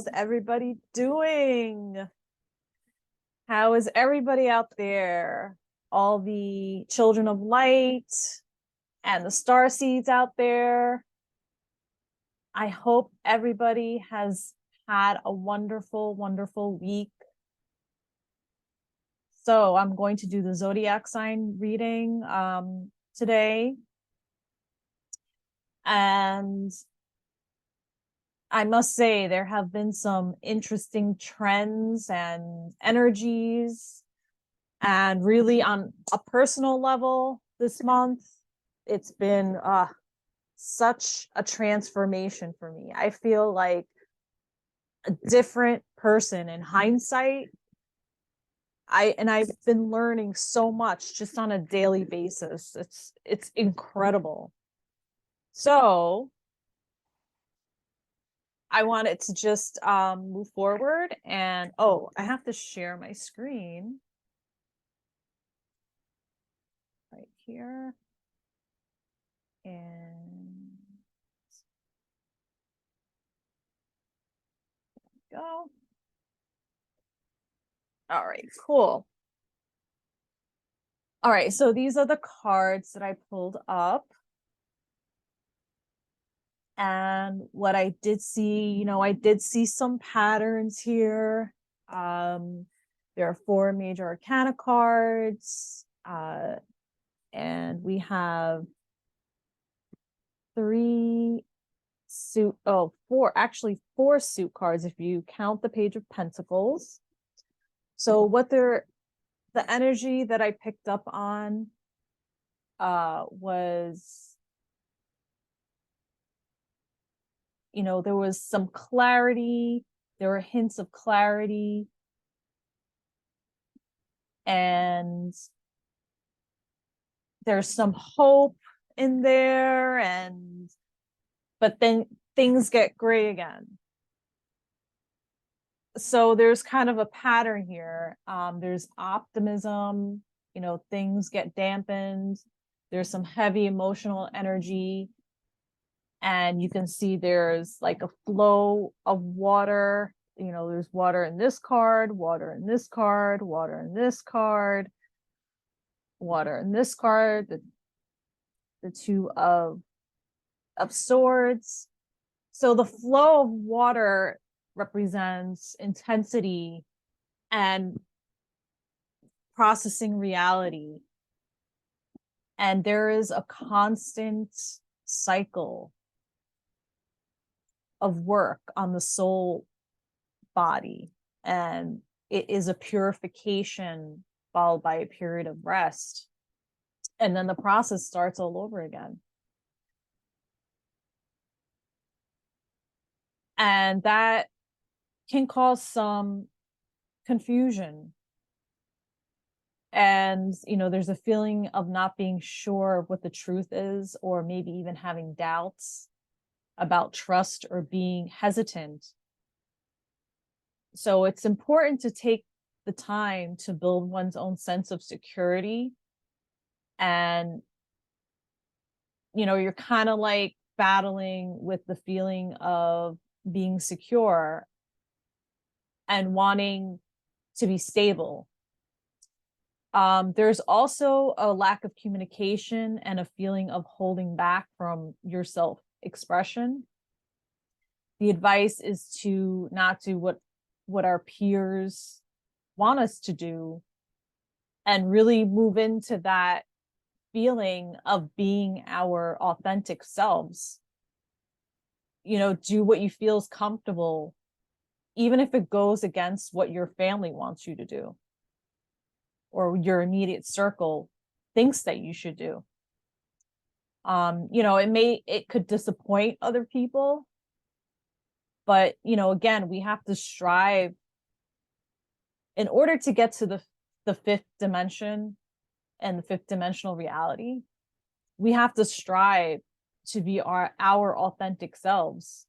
How's everybody doing? How is everybody out there? All the children of light and the star seeds out there. I hope everybody has had a wonderful, wonderful week. So I'm going to do the zodiac sign reading today. And I must say, there have been some interesting trends and energies. And really, on a personal level, this month, it's been such a transformation for me. I feel like a different person in hindsight. I've been learning so much just on a daily basis. It's incredible. So I wanted to just move forward, and I have to share my screen right here. And there we go. All right, cool. All right, so these are the cards that I pulled up. And what I did see, I did see some patterns here. There are 4 major arcana cards, and we have 4 suit cards if you count the Page of Pentacles. So the energy that I picked up on was, there was some clarity, there were hints of clarity, and there's some hope in there, but then things get gray again. So there's kind of a pattern here. There's optimism, things get dampened. There's some heavy emotional energy. And you can see there's like a flow of water. There's water in this card, water in this card, water in this card, water in this card, the 2 of Swords. So the flow of water represents intensity and processing reality. And there is a constant cycle of work on the soul body, and it is a purification followed by a period of rest, and then the process starts all over again. And that can cause some confusion, and there's a feeling of not being sure of what the truth is, or maybe even having doubts about trust or being hesitant. So it's important to take the time to build one's own sense of security. And you're kind of like battling with the feeling of being secure and wanting to be stable. There's also a lack of communication and a feeling of holding back from your self-expression. The advice is to not do what our peers want us to do, and really move into that feeling of being our authentic selves. Do what you feel is comfortable, even if it goes against what your family wants you to do, or your immediate circle thinks that you should do. It could disappoint other people, but again, we have to strive in order to get to the 5th dimension and the 5th dimensional reality. We have to strive to be our authentic selves.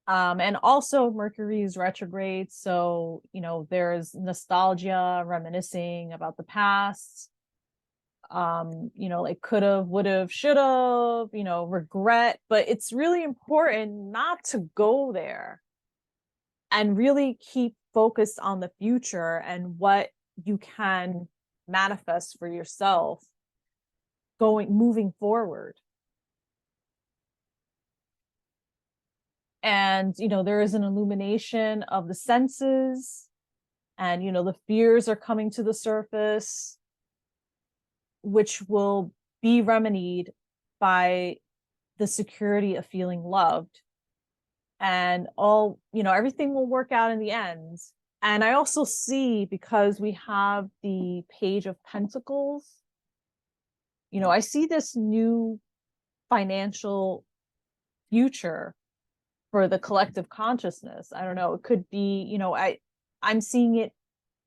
And also Mercury is retrograde, so there's nostalgia, reminiscing about the past. you know, like could have, would have, should have, you know, regret. But it's really important not to go there and really keep focused on the future and what you can manifest for yourself moving forward. And, you know, there is an illumination of the senses, and, you know, the fears are coming to the surface, which will be remedied by the security of feeling loved. And all, you know, everything will work out in the end. And I also see, because we have the Page of Pentacles, you know, I see this new financial future for the collective consciousness. I don't know, it could be, you know, I'm seeing it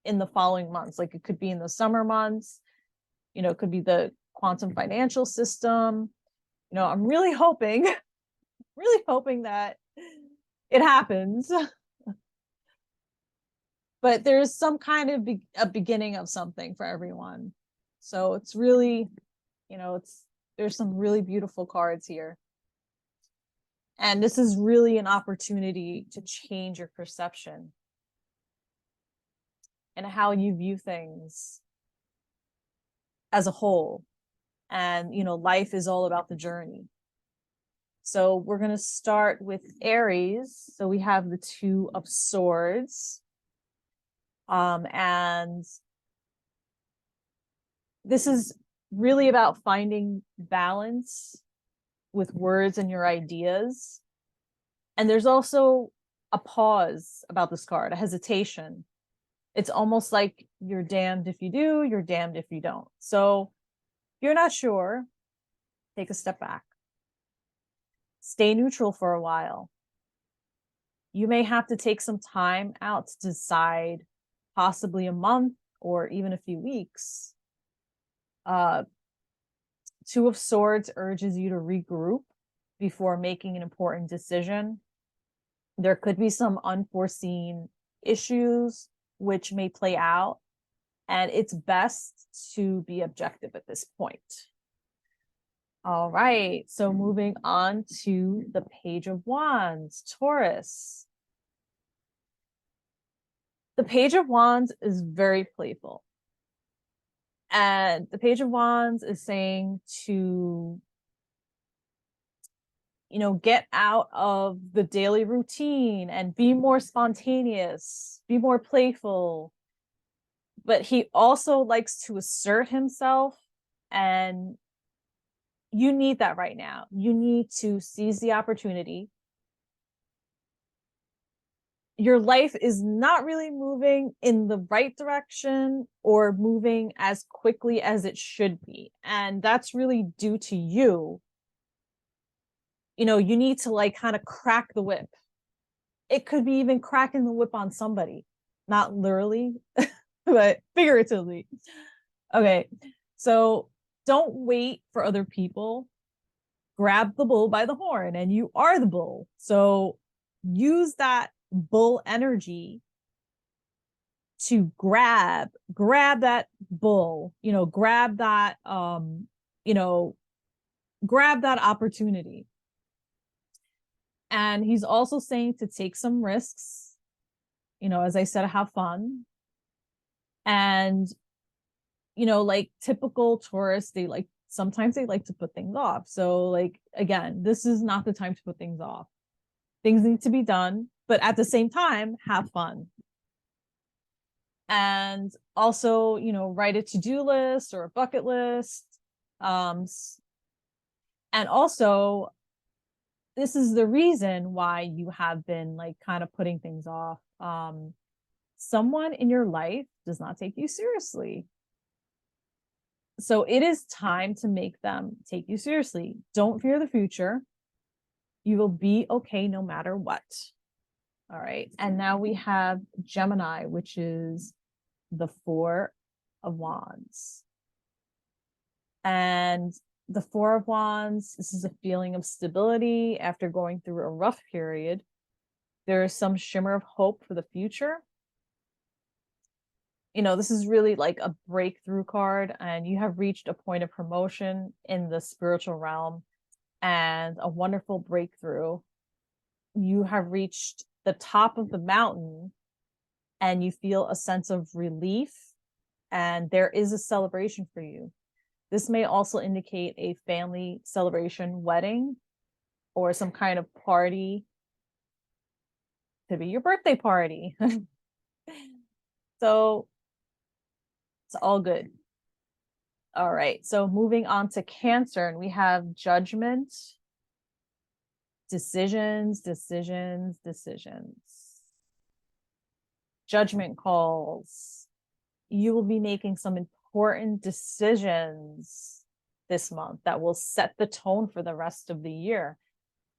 in the following months. Like it could be in the summer months, you know, it could be the quantum financial system. You know, I'm really hoping, really hoping that it happens. But there's some kind of a beginning of something for everyone. So it's really, you know, there's some really beautiful cards here. And this is really an opportunity to change your perception and how you view things as a whole. And, you know, life is all about the journey. So we're going to start with Aries. So we have the Two of Swords. And this is really about finding balance with words and your ideas. And there's also a pause about this card, a hesitation. It's almost like you're damned if you do, you're damned if you don't. So if you're not sure, take a step back. Stay neutral for a while. You may have to take some time out to decide, possibly a month or even a few weeks. Two of Swords urges you to regroup before making an important decision. There could be some unforeseen issues which may play out, and it's best to be objective at this point. All right, so moving on to the Page of Wands, Taurus. The Page of Wands is very playful. And the Page of Wands is saying to, you know, get out of the daily routine and be more spontaneous, be more playful. But he also likes to assert himself, and you need that right now. You need to seize the opportunity. Your life is not really moving in the right direction or moving as quickly as it should be. And that's really due to you. You know, you need to like kind of crack the whip. It could be even cracking the whip on somebody, not literally, but figuratively. Okay, so don't wait for other people. Grab the bull by the horn, and you are the bull. So use that bull energy to grab that bull, you know, grab that grab that opportunity. And he's also saying to take some risks, you know, as I said, have fun. And, you know, like typical Taurus, sometimes they like to put things off. So like, again, this is not the time to put things off. Things need to be done, but at the same time, have fun. And also, you know, write a to-do list or a bucket list. And also, this is the reason why you have been like kind of putting things off. Someone in your life does not take you seriously. So it is time to make them take you seriously. Don't fear the future. You will be okay no matter what. All right. And now we have Gemini, which is the Four of Wands. And the Four of Wands, this is a feeling of stability after going through a rough period. There is some shimmer of hope for the future. you know, this is really like a breakthrough card, and you have reached a point of promotion in the spiritual realm and a wonderful breakthrough. You have reached the top of the mountain and you feel a sense of relief, and there is a celebration for you. This may also indicate a family celebration, wedding, or some kind of party. Could be your birthday party. So it's all good. All right. So moving on to Cancer, and we have judgment, decisions, decisions, decisions. Judgment calls. You will be making some important decisions this month that will set the tone for the rest of the year.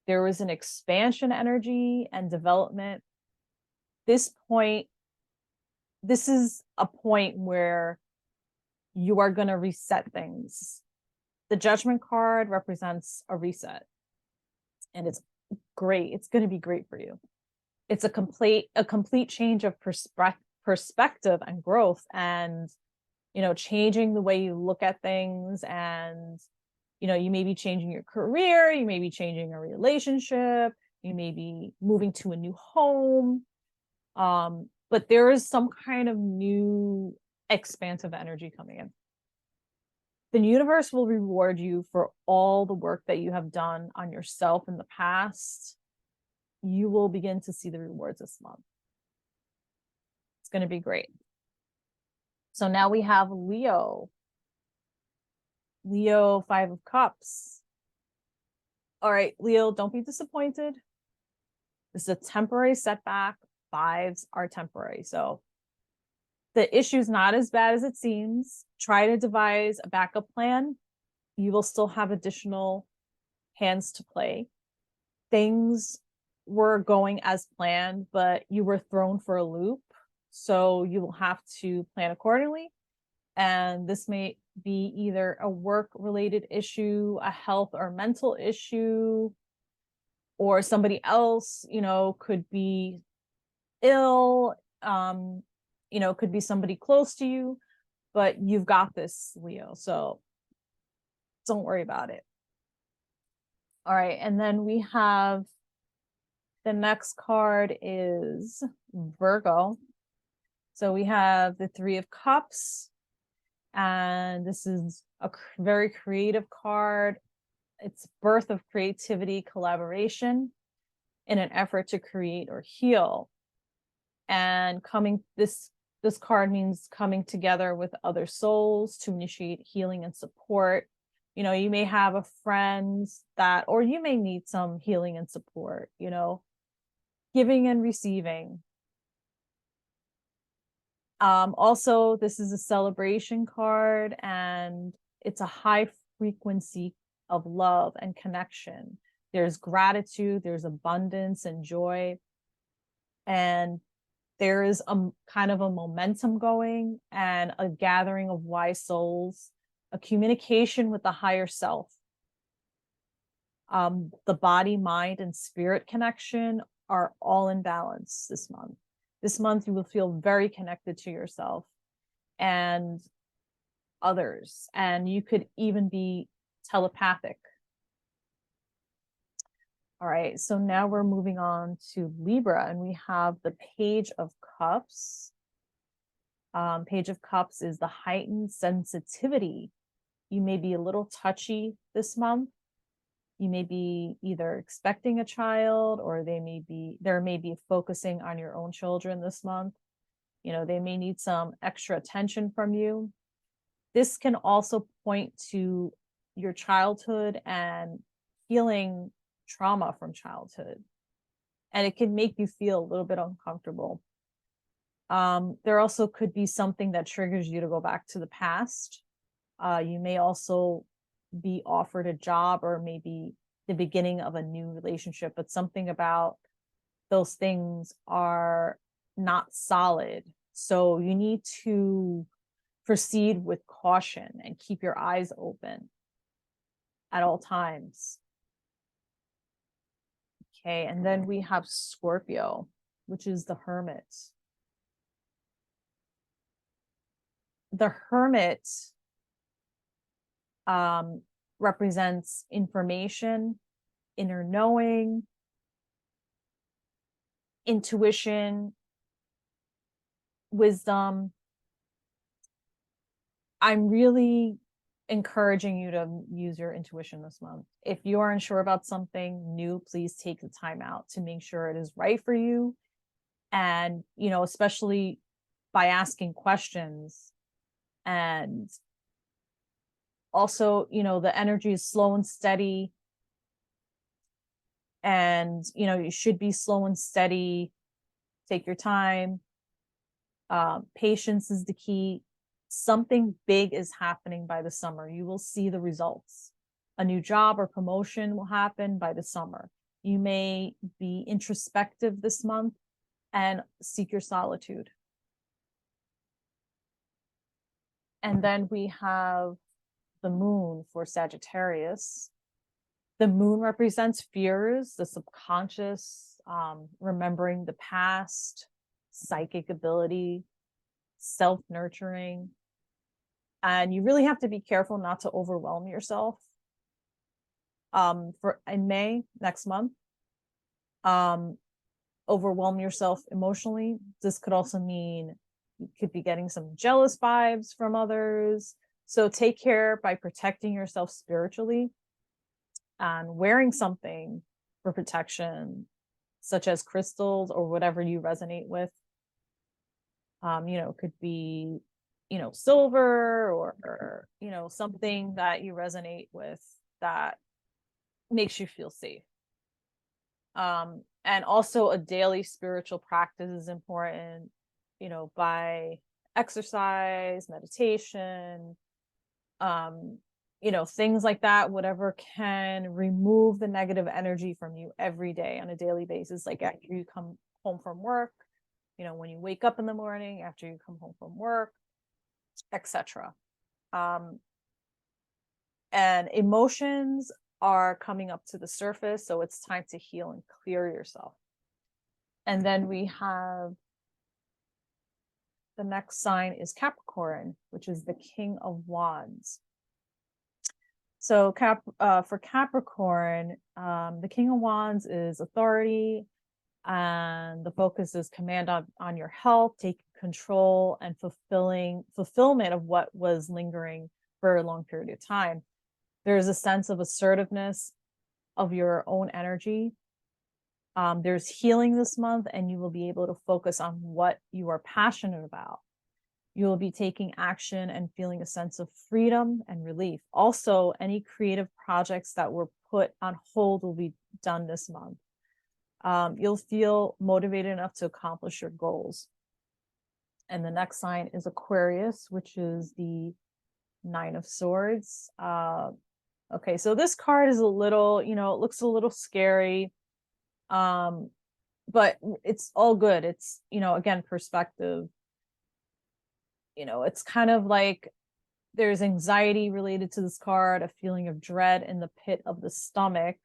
There is an expansion energy and development. This is a point where you are going to reset things. The Judgment card represents a reset, and it's great. It's going to be great for you. It's a complete change of perspective and growth, and you know, changing the way you look at things. And you know, you may be changing your career, you may be changing a relationship, you may be moving to a new home, but there is some kind of new expansive energy coming in. The universe will reward you for all the work that you have done on yourself in the past. You will begin to see the rewards this month. It's going to be great. So now we have Leo. Leo, 5 of Cups. All right, Leo, don't be disappointed. This is a temporary setback. 5s are temporary. So the issue's not as bad as it seems. Try to devise a backup plan. You will still have additional hands to play. Things were going as planned, but you were thrown for a loop. So you will have to plan accordingly. And this may be either a work-related issue, a health or mental issue, or somebody else, you know, could be ill, you know, could be somebody close to you, but you've got this, Leo. So don't worry about it. All right. And then we have the next card is Virgo. So we have the 3 of Cups, and this is a very creative card. It's birth of creativity, collaboration in an effort to create or heal. And this card means coming together with other souls to initiate healing and support. You know, you may have a friend that, or you may need some healing and support, you know, giving and receiving. Also, this is a celebration card, and it's a high frequency of love and connection. There's gratitude, there's abundance and joy, and there is a kind of a momentum going, and a gathering of wise souls, a communication with the higher self. The body, mind, and spirit connection are all in balance this month. This month, you will feel very connected to yourself and others, and you could even be telepathic. All right, so now we're moving on to Libra, and we have the Page of Cups. Page of Cups is the heightened sensitivity. You may be a little touchy this month. You may be either expecting a child, or there may be focusing on your own children this month. You know, they may need some extra attention from you. This can also point to your childhood and healing trauma from childhood, and it can make you feel a little bit uncomfortable. There also could be something that triggers you to go back to the past. You may also be offered a job, or maybe the beginning of a new relationship, but something about those things are not solid. So you need to proceed with caution and keep your eyes open at all times. Okay, and then we have Scorpio, which is the Hermit. the Hermit represents information, inner knowing, intuition, wisdom. I'm really encouraging you to use your intuition this month. If you are unsure about something new, please take the time out to make sure it is right for you. And, you know, especially by asking questions. And also, you know, the energy is slow and steady. And, you know, you should be slow and steady. Take your time. Patience is the key. Something big is happening by the summer. You will see the results. A new job or promotion will happen by the summer. You may be introspective this month and seek your solitude. And then we have the moon for Sagittarius. The moon represents fears, the subconscious, remembering the past, psychic ability, self-nurturing. And you really have to be careful not to overwhelm yourself. For in May, next month, overwhelm yourself emotionally. This could also mean you could be getting some jealous vibes from others. So take care by protecting yourself spiritually and wearing something for protection, such as crystals or whatever you resonate with. You know, it could be, you know, silver or, you know, something that you resonate with that makes you feel safe. And also a daily spiritual practice is important, you know, by exercise, meditation, you know, things like that, whatever can remove the negative energy from you every day on a daily basis. Like after you come home from work, you know, when you wake up in the morning, after you come home from work, etc. And emotions are coming up to the surface, so it's time to heal and clear yourself. And then we have the next sign is Capricorn, which is the King of Wands. So for Capricorn, the King of Wands is authority, and the focus is command on your health, taking control and fulfillment of what was lingering for a long period of time. There's a sense of assertiveness of your own energy. There's healing this month, and you will be able to focus on what you are passionate about. You will be taking action and feeling a sense of freedom and relief. Also, any creative projects that were put on hold will be done this month. You'll feel motivated enough to accomplish your goals. And the next sign is Aquarius, which is the Nine of Swords. Okay, so this card is a little, you know, it looks a little scary, but it's all good. It's, you know, again, perspective. You know, it's kind of like there's anxiety related to this card, a feeling of dread in the pit of the stomach,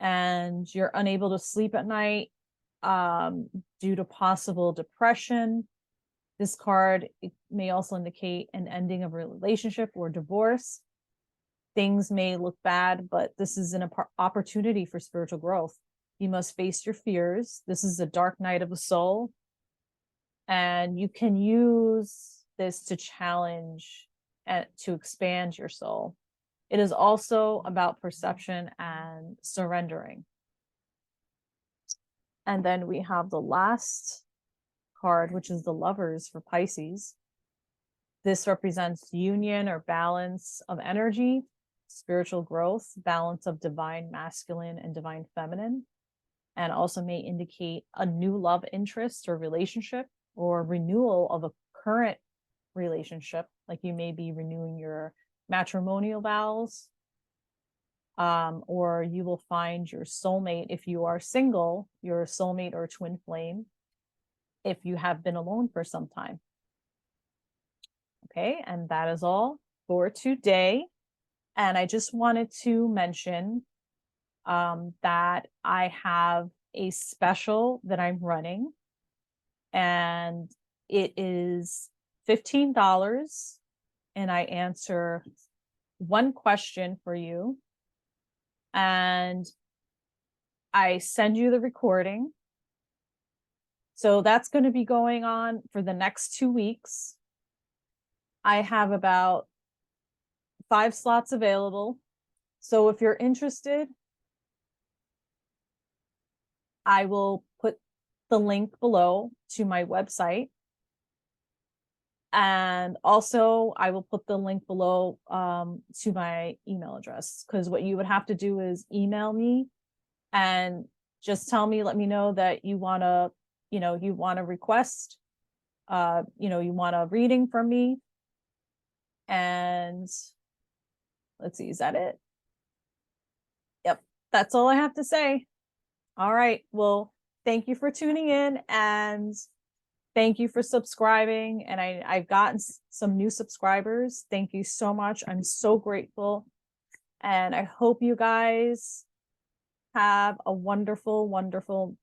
and you're unable to sleep at night due to possible depression. This card, it may also indicate an ending of a relationship or divorce. Things may look bad, but this is an opportunity for spiritual growth. You must face your fears. This is a dark night of the soul. And you can use this to challenge and to expand your soul. It is also about perception and surrendering. And then we have the last card, which is the Lovers for Pisces. This represents union or balance of energy, spiritual growth, balance of divine masculine and divine feminine, and also may indicate a new love interest or relationship, or renewal of a current relationship. Like you may be renewing your matrimonial vows, or you will find your soulmate. If you are single, your soulmate or twin flame, if you have been alone for some time. Okay, and that is all for today. And I just wanted to mention that I have a special that I'm running, and it is $15 and I answer one question for you. And I send you the recording. So that's going to be going on for the next 2 weeks. I have about 5 slots available. So if you're interested, I will put the link below to my website. And also I will put the link below to my email address, because what you would have to do is email me and just tell me, let me know that you want to, you want to request, you want a reading from me. And let's see, is that it? Yep, that's all I have to say. All right, well, thank you for tuning in, and thank you for subscribing. And I've gotten some new subscribers. Thank you so much. I'm so grateful. And I hope you guys have a wonderful, wonderful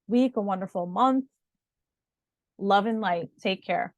week, a wonderful month. Love and light. Take care.